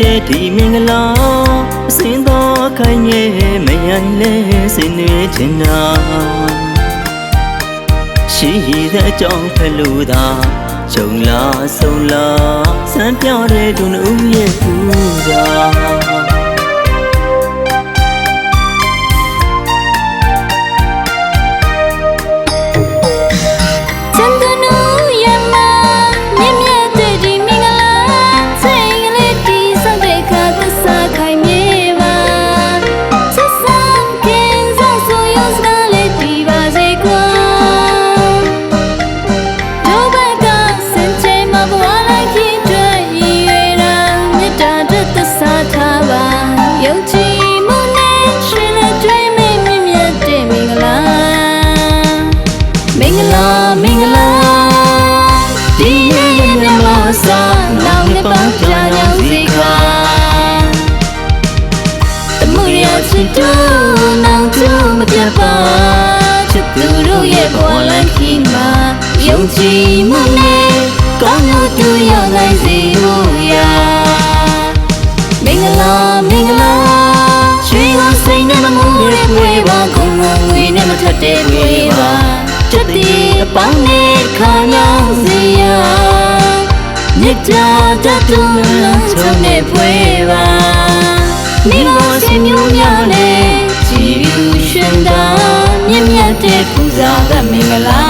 တဲ့ဒီမင်္ဂလာအစင်းသောခိုင်ရဲ့မယိုင်လဲစင်နေချင်တာရှိတဲ့အကြောင်းဖလို့သာကြုံလာဆုံလာစမ်းပြောင်းတဲ့သူနှုတ်ရဲ့ကူတာမင်္ဂလာဒီရဲ့မြတ်မောစာနောင်နှစ်ပေါင်းကြာရောက်စေခါတမှုရချစ်တို့နောင်ကျမပြတ်ပါချစ်သူတို့ရဲ့ဘဝလမ်းခီးမှာယုံကြည်မှုနဲ့ကောင်းလို့တူရောက်နိုင်စေဖို့ရာမင်္ဂလာမင်္ဂလာရွှေကိုစိတ်နဲ့မမှုတွေပွေပါခုံငွေနဲ့မထက်တဲ့ပွေပါချစ်တဲ့အပေါင်းနဲ့ခါရောက်စေရမြတ်တာတတ်သူလုံးချုံနဲ့ဖွေပါမိဘဆွေမျိုးများနဲ့ကြည်ယူရှင်သာမြင့်မြတ်တဲ့ပူဇော်တဲ့မင်္ဂလာ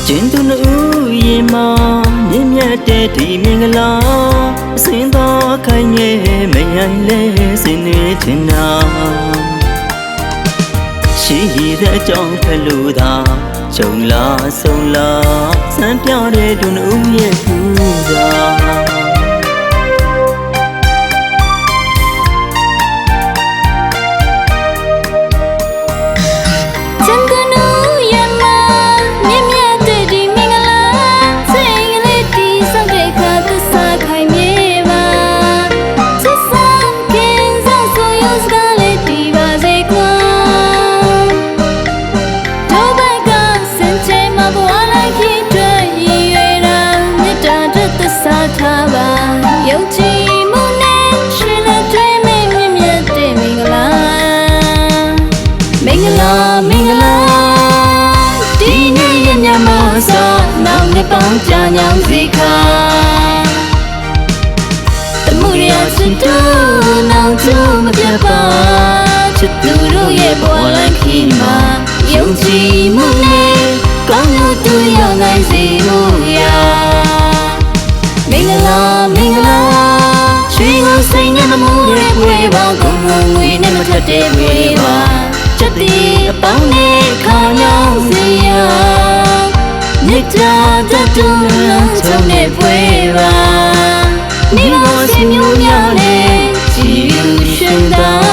ကျင်းသူနှုတ်ရင်မှာမြင့်မြတ်တဲ့ဒီမင်္ဂလာအစင်းသောခိုင်ရဲ့မယိုင်လဲစင်နေချင်တာရှိတဲ့အကြောင်းဖလို့သာကြုံလာဆုံလာစမ်းပြောင်းတဲ့သူနှုတ်ရဲ့ကူတာယုံကြည်မှုနဲ့ရှင်လက်တွေမြင့်မြတ်တဲ့မင်္ဂလာမင်္ဂလာမင်္ဂလာဒီနေ့ရဲ့မြတ်မောစာနောင်နှစ်ပေါင်းကြာရောက်စေခါတမှုရချစ်တို့နောင်ကျမပြတ်ပါချစ်သူတို့ရဲ့ဘဝလမ်းခီးမှာယုံကြည်မှုနဲ့ကောင်းလို့တူရောက်နိုင်စေဖို့ရာမင်္ဂလာမင်္ဂလာရွှေကိုစိတ်နဲ့မမှုတွေပွေပါခုံငွေနဲ့မထက်တဲ့ပွေပါချက်တီအပေါင်းနဲ့ခါရောက်စေရမြတ်တာတတ်သူလုံးချုံနဲ့ပွေပါမိဘဆွေမျိုးများနဲ့ကြည်ယူရှင်သာ